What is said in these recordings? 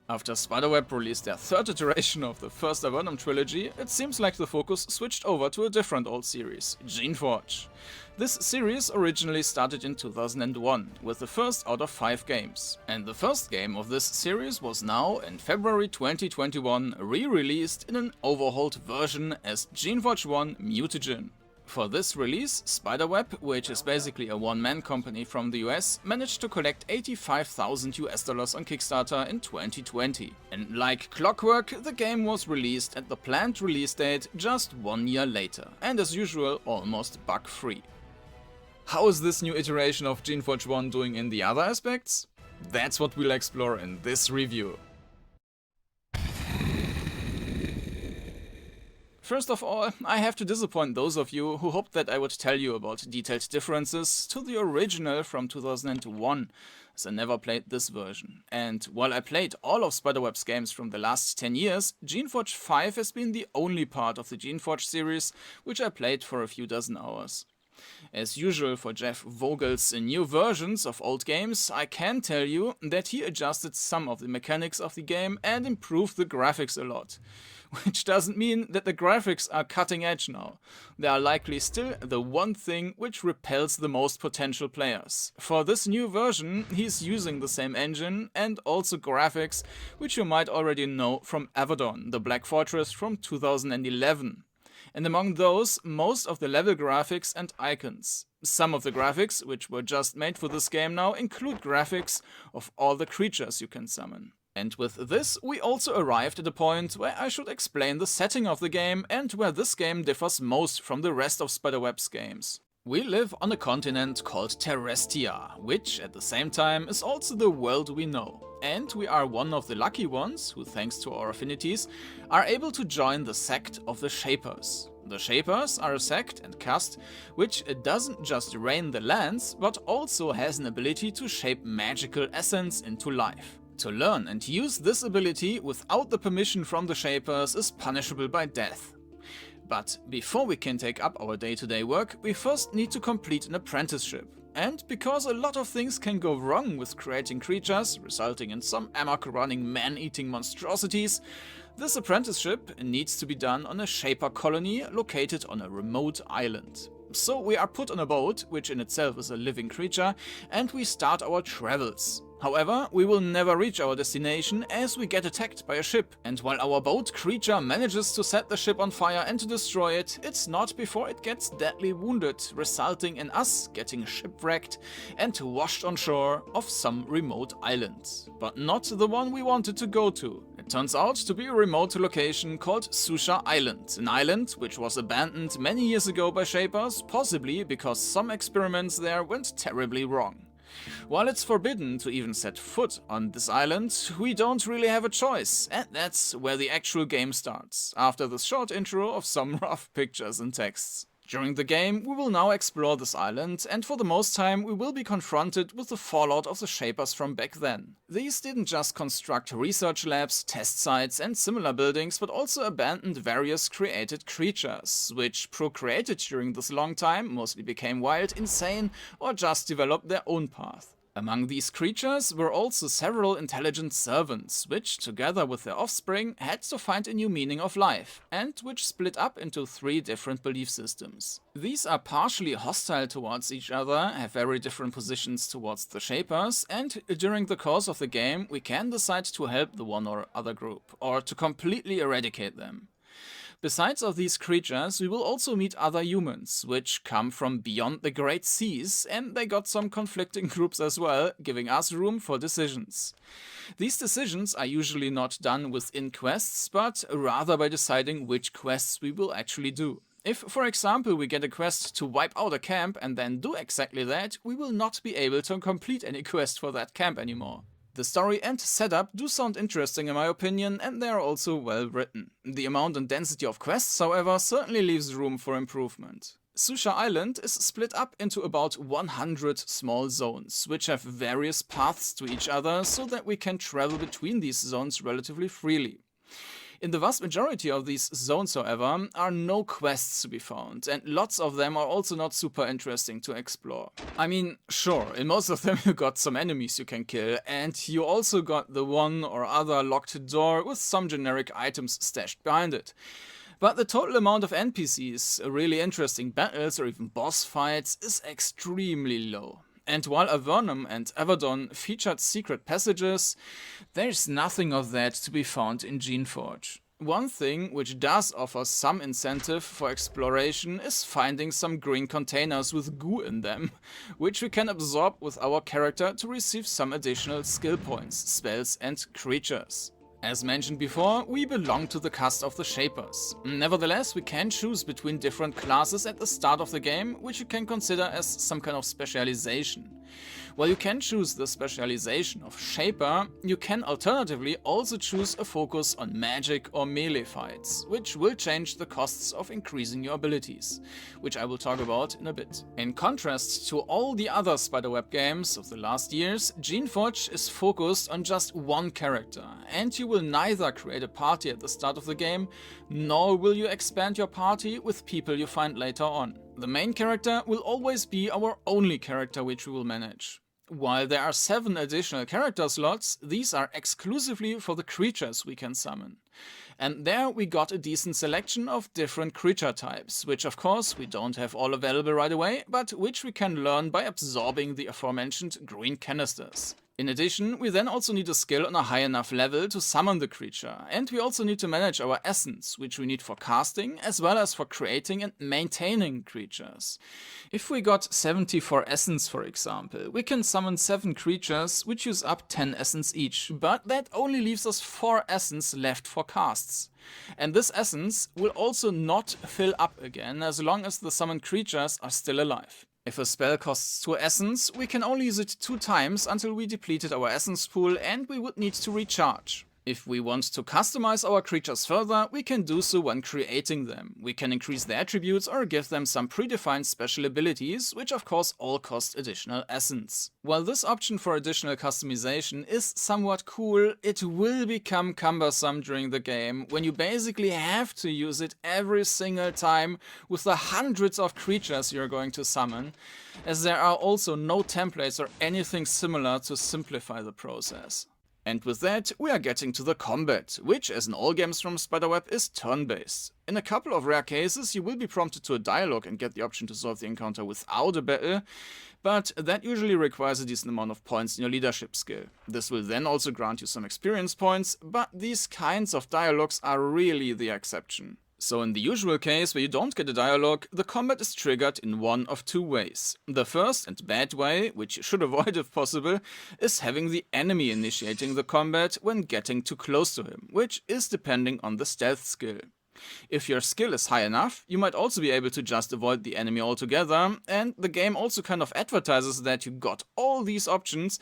After Spiderweb released their third iteration of the first Venom trilogy, it seems like the focus switched over to a different old series, Geneforge. This series originally started in 2001, with the first out of 5 games. And the first game of this series was now, in February 2021, re-released in an overhauled version as Geneforge 1 Mutagen. For this release, Spiderweb, which is basically a one-man company from the US, managed to collect $85,000 on Kickstarter in 2020. And like clockwork, the game was released at the planned release date just 1 year later, and as usual, almost bug-free. How is this new iteration of Geneforge 1 doing in the other aspects? That's what we'll explore in this review. First of all, I have to disappoint those of you who hoped that I would tell you about detailed differences to the original from 2001, as I never played this version. And while I played all of Spiderweb's games from the last 10 years, Geneforge 5 has been the only part of the Geneforge series which I played for a few dozen hours. As usual for Jeff Vogel's new versions of old games, I can tell you that he adjusted some of the mechanics of the game and improved the graphics a lot. Which doesn't mean that the graphics are cutting edge now. They are likely still the one thing which repels the most potential players. For this new version, he's using the same engine and also graphics, which you might already know from Abaddon, the Black Fortress from 2011. And among those, most of the level graphics and icons. Some of the graphics, which were just made for this game now, include graphics of all the creatures you can summon. And with this, we also arrived at a point where I should explain the setting of the game and where this game differs most from the rest of Spiderweb's games. We live on a continent called Terrestia, which at the same time is also the world we know. And we are one of the lucky ones who, thanks to our affinities, are able to join the sect of the Shapers. The Shapers are a sect and caste which doesn't just reign the lands, but also has an ability to shape magical essence into life. To learn and use this ability without the permission from the Shapers is punishable by death. But before we can take up our day-to-day work, we first need to complete an apprenticeship. And because a lot of things can go wrong with creating creatures, resulting in some amok-running man-eating monstrosities, this apprenticeship needs to be done on a Shaper colony located on a remote island. So we are put on a boat, which in itself is a living creature, and we start our travels. However, we will never reach our destination as we get attacked by a ship, and while our boat creature manages to set the ship on fire and to destroy it, it's not before it gets deadly wounded, resulting in us getting shipwrecked and washed on shore of some remote island. But not the one we wanted to go to. It turns out to be a remote location called Susha Island, an island which was abandoned many years ago by Shapers, possibly because some experiments there went terribly wrong. While it's forbidden to even set foot on this island, we don't really have a choice, and that's where the actual game starts, after this short intro of some rough pictures and texts. During the game, we will now explore this island, and for the most time we will be confronted with the fallout of the Shapers from back then. These didn't just construct research labs, test sites and similar buildings, but also abandoned various created creatures, which procreated during this long time, mostly became wild, insane, or just developed their own path. Among these creatures were also several intelligent servants, which, together with their offspring, had to find a new meaning of life, and which split up into 3 different belief systems. These are partially hostile towards each other, have very different positions towards the Shapers, and during the course of the game we can decide to help the one or other group, or to completely eradicate them. Besides of these creatures, we will also meet other humans, which come from beyond the Great Seas, and they got some conflicting groups as well, giving us room for decisions. These decisions are usually not done within quests, but rather by deciding which quests we will actually do. If, for example, we get a quest to wipe out a camp and then do exactly that, we will not be able to complete any quest for that camp anymore. The story and setup do sound interesting in my opinion, and they are also well written. The amount and density of quests, however, certainly leaves room for improvement. Susha Island is split up into about 100 small zones, which have various paths to each other so that we can travel between these zones relatively freely. In the vast majority of these zones, however, are no quests to be found, and lots of them are also not super interesting to explore. I mean, sure, in most of them you got some enemies you can kill, and you also got the one or other locked door with some generic items stashed behind it. But the total amount of NPCs, really interesting battles or even boss fights is extremely low. And while Avernum and Abaddon featured secret passages, there's nothing of that to be found in Geneforge. One thing which does offer some incentive for exploration is finding some green containers with goo in them, which we can absorb with our character to receive some additional skill points, spells and creatures. As mentioned before, we belong to the caste of the Shapers. Nevertheless, we can choose between different classes at the start of the game, which you can consider as some kind of specialization. While you can choose the specialization of Shaper, you can alternatively also choose a focus on magic or melee fights, which will change the costs of increasing your abilities, which I will talk about in a bit. In contrast to all the other Spiderweb games of the last years, Geneforge is focused on just one character, and you will neither create a party at the start of the game, nor will you expand your party with people you find later on. The main character will always be our only character which we will manage. While there are 7 additional character slots, these are exclusively for the creatures we can summon. And there we got a decent selection of different creature types, which of course we don't have all available right away, but which we can learn by absorbing the aforementioned green canisters. In addition, we then also need a skill on a high enough level to summon the creature, and we also need to manage our essence, which we need for casting, as well as for creating and maintaining creatures. If we got 74 essence, for example, we can summon 7 creatures, which use up 10 essence each, but that only leaves us 4 essence left for casts. And this essence will also not fill up again as long as the summoned creatures are still alive. If a spell costs 2 essence, we can only use it 2 times until we depleted our essence pool and we would need to recharge. If we want to customize our creatures further, we can do so when creating them. We can increase their attributes or give them some predefined special abilities, which of course all cost additional essence. While this option for additional customization is somewhat cool, it will become cumbersome during the game, when you basically have to use it every single time with the hundreds of creatures you're going to summon, as there are also no templates or anything similar to simplify the process. And with that, we are getting to the combat, which, as in all games from Spiderweb, is turn-based. In a couple of rare cases, you will be prompted to a dialogue and get the option to solve the encounter without a battle, but that usually requires a decent amount of points in your leadership skill. This will then also grant you some experience points, but these kinds of dialogues are really the exception. So in the usual case where you don't get a dialogue, the combat is triggered in one of 2 ways. The first and bad way, which you should avoid if possible, is having the enemy initiating the combat when getting too close to him, which is depending on the stealth skill. If your skill is high enough, you might also be able to just avoid the enemy altogether, and the game also kind of advertises that you got all these options,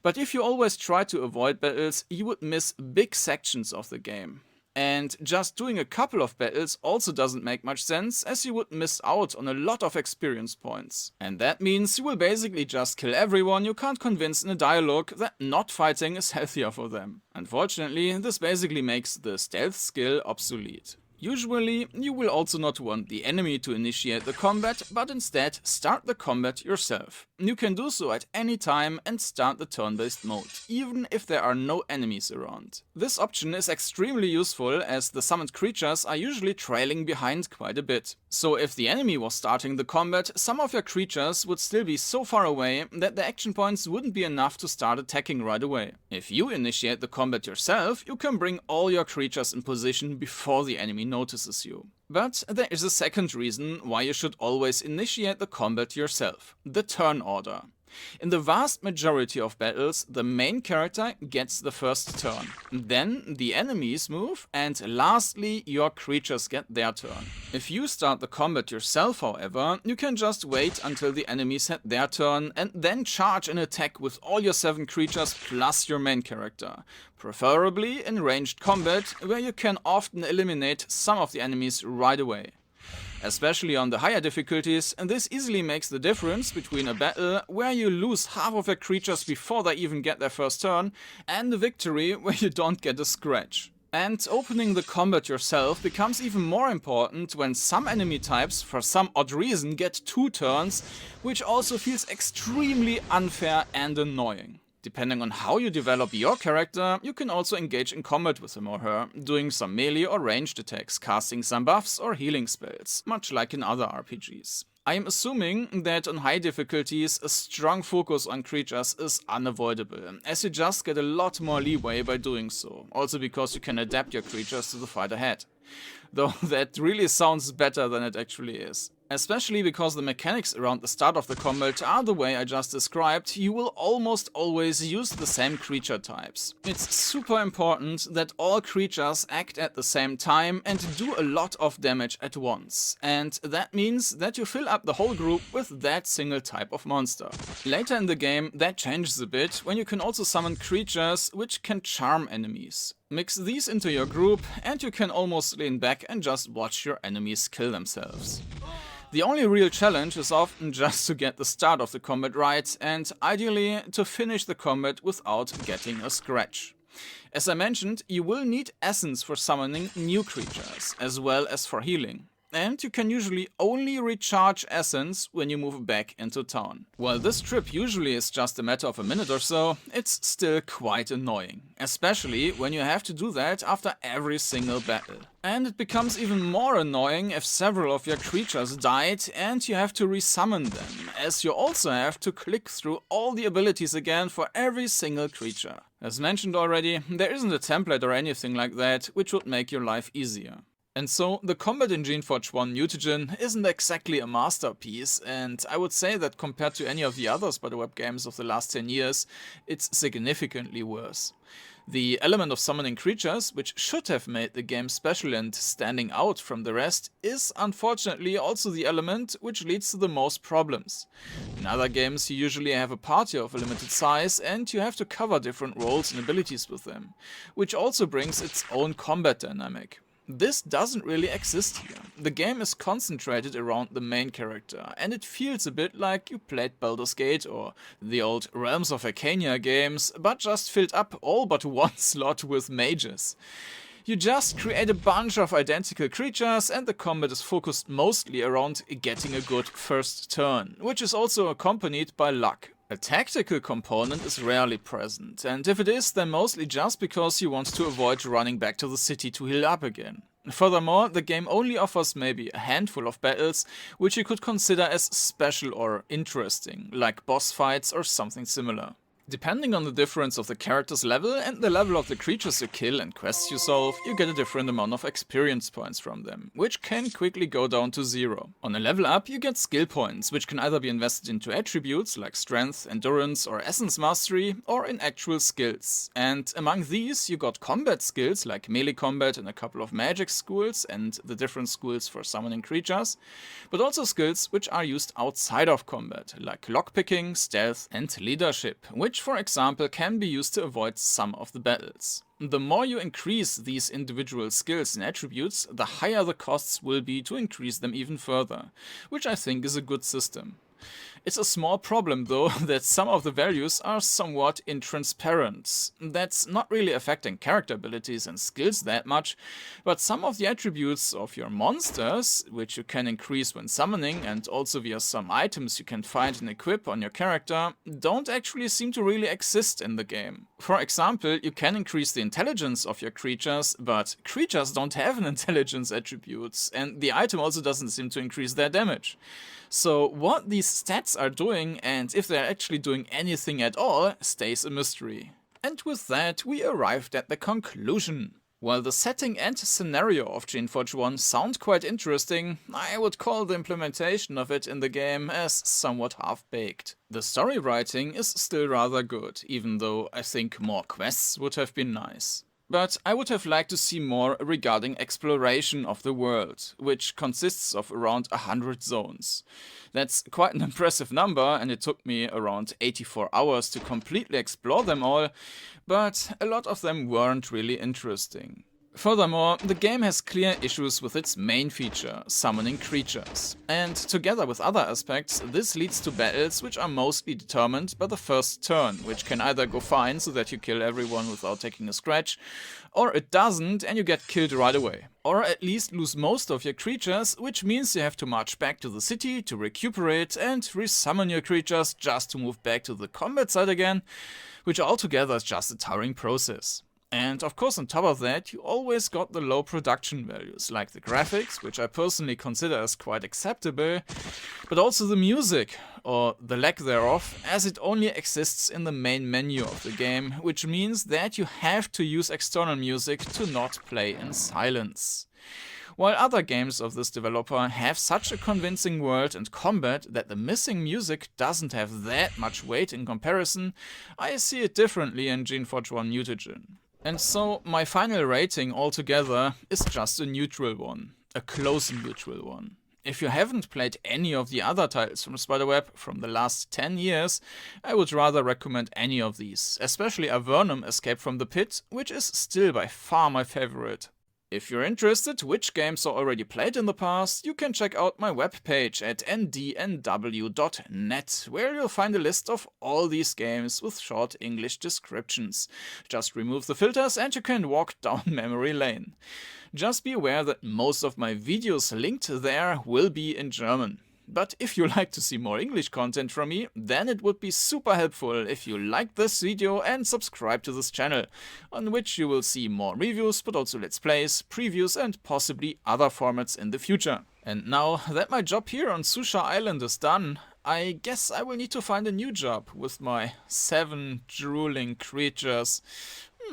but if you always try to avoid battles, you would miss big sections of the game. And just doing a couple of battles also doesn't make much sense, as you would miss out on a lot of experience points. And that means you will basically just kill everyone you can't convince in a dialogue that not fighting is healthier for them. Unfortunately, this basically makes the stealth skill obsolete. Usually, you will also not want the enemy to initiate the combat, but instead start the combat yourself. You can do so at any time and start the turn-based mode, even if there are no enemies around. This option is extremely useful, as the summoned creatures are usually trailing behind quite a bit. So if the enemy was starting the combat, some of your creatures would still be so far away that the action points wouldn't be enough to start attacking right away. If you initiate the combat yourself, you can bring all your creatures in position before the enemy notices you. But there is a second reason why you should always initiate the combat yourself: the turn order. In the vast majority of battles, the main character gets the first turn. Then the enemies move, and lastly your creatures get their turn. If you start the combat yourself, however, you can just wait until the enemies had their turn and then charge and attack with all your 7 creatures plus your main character. Preferably in ranged combat, where you can often eliminate some of the enemies right away. Especially on the higher difficulties, and this easily makes the difference between a battle where you lose half of your creatures before they even get their first turn, and a victory where you don't get a scratch. And opening the combat yourself becomes even more important when some enemy types, for some odd reason, get 2 turns, which also feels extremely unfair and annoying. Depending on how you develop your character, you can also engage in combat with him or her, doing some melee or ranged attacks, casting some buffs or healing spells, much like in other RPGs. I am assuming that on high difficulties, a strong focus on creatures is unavoidable, as you just get a lot more leeway by doing so, also because you can adapt your creatures to the fight ahead. Though that really sounds better than it actually is. Especially because the mechanics around the start of the combat are the way I just described, you will almost always use the same creature types. It's super important that all creatures act at the same time and do a lot of damage at once. And that means that you fill up the whole group with that single type of monster. Later in the game that changes a bit when you can also summon creatures which can charm enemies. Mix these into your group and you can almost lean back and just watch your enemies kill themselves. The only real challenge is often just to get the start of the combat right and ideally to finish the combat without getting a scratch. As I mentioned, you will need essence for summoning new creatures, as well as for healing. And you can usually only recharge essence when you move back into town. While this trip usually is just a matter of a minute or so, it's still quite annoying. Especially when you have to do that after every single battle. And it becomes even more annoying if several of your creatures died and you have to resummon them, as you also have to click through all the abilities again for every single creature. As mentioned already, there isn't a template or anything like that, which would make your life easier. And so, the combat in Geneforge 1 Mutagen isn't exactly a masterpiece, and I would say that compared to any of the other Spiderweb games of the last 10 years, it's significantly worse. The element of summoning creatures, which should have made the game special and standing out from the rest, is unfortunately also the element which leads to the most problems. In other games you usually have a party of a limited size and you have to cover different roles and abilities with them, which also brings its own combat dynamic. This doesn't really exist here. The game is concentrated around the main character, and it feels a bit like you played Baldur's Gate or the old Realms of Arcania games, but just filled up all but one slot with mages. You just create a bunch of identical creatures and the combat is focused mostly around getting a good first turn, which is also accompanied by luck. A tactical component is rarely present, and if it is, then mostly just because you want to avoid running back to the city to heal up again. Furthermore, the game only offers maybe a handful of battles which you could consider as special or interesting, like boss fights or something similar. Depending on the difference of the character's level and the level of the creatures you kill and quests you solve, you get a different amount of experience points from them, which can quickly go down to 0. On a level up, you get skill points, which can either be invested into attributes like strength, endurance or essence mastery, or in actual skills. And among these, you got combat skills like melee combat and a couple of magic schools and the different schools for summoning creatures, but also skills which are used outside of combat, like lockpicking, stealth and leadership, which for example can be used to avoid some of the battles. The more you increase these individual skills and attributes, the higher the costs will be to increase them even further, which I think is a good system. It's a small problem though that some of the values are somewhat intransparent. That's not really affecting character abilities and skills that much, but some of the attributes of your monsters, which you can increase when summoning and also via some items you can find and equip on your character, don't actually seem to really exist in the game. For example, you can increase the intelligence of your creatures, but creatures don't have an intelligence attribute, and the item also doesn't seem to increase their damage. So what these stats are doing, and if they're actually doing anything at all, stays a mystery. And with that, we arrived at the conclusion. While the setting and scenario of Geneforge 1 sound quite interesting, I would call the implementation of it in the game as somewhat half-baked. The story writing is still rather good, even though I think more quests would have been nice. But I would have liked to see more regarding exploration of the world, which consists of around 100 zones. That's quite an impressive number, and it took me around 84 hours to completely explore them all, but a lot of them weren't really interesting. Furthermore, the game has clear issues with its main feature, summoning creatures. And together with other aspects, this leads to battles which are mostly determined by the first turn, which can either go fine so that you kill everyone without taking a scratch, or it doesn't and you get killed right away. Or at least lose most of your creatures, which means you have to march back to the city to recuperate and resummon your creatures just to move back to the combat site again, which altogether is just a tiring process. And of course on top of that, you always got the low production values, like the graphics, which I personally consider as quite acceptable, but also the music, or the lack thereof, as it only exists in the main menu of the game, which means that you have to use external music to not play in silence. While other games of this developer have such a convincing world and combat that the missing music doesn't have that much weight in comparison, I see it differently in Geneforge 1 Mutagen. And so my final rating altogether is just a neutral one, a close neutral one. If you haven't played any of the other titles from Spiderweb from the last 10 years, I would rather recommend any of these, especially Avernum Escape from the Pit, which is still by far my favorite. If you're interested which games are already played in the past, you can check out my webpage at ndnw.net, where you'll find a list of all these games with short English descriptions. Just remove the filters and you can walk down memory lane. Just be aware that most of my videos linked there will be in German. But if you like to see more English content from me, then it would be super helpful if you like this video and subscribe to this channel, on which you will see more reviews, but also let's plays, previews and possibly other formats in the future. And now that my job here on Susha Island is done, I guess I will need to find a new job with my 7 drooling creatures.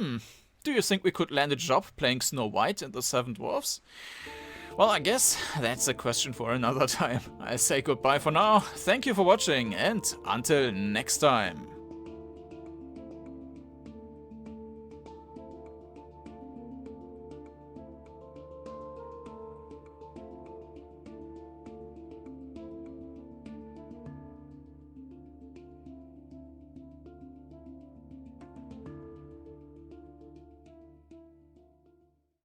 Do you think we could land a job playing Snow White and the 7 Dwarfs? Well, I guess that's a question for another time. I say goodbye for now, thank you for watching, and until next time.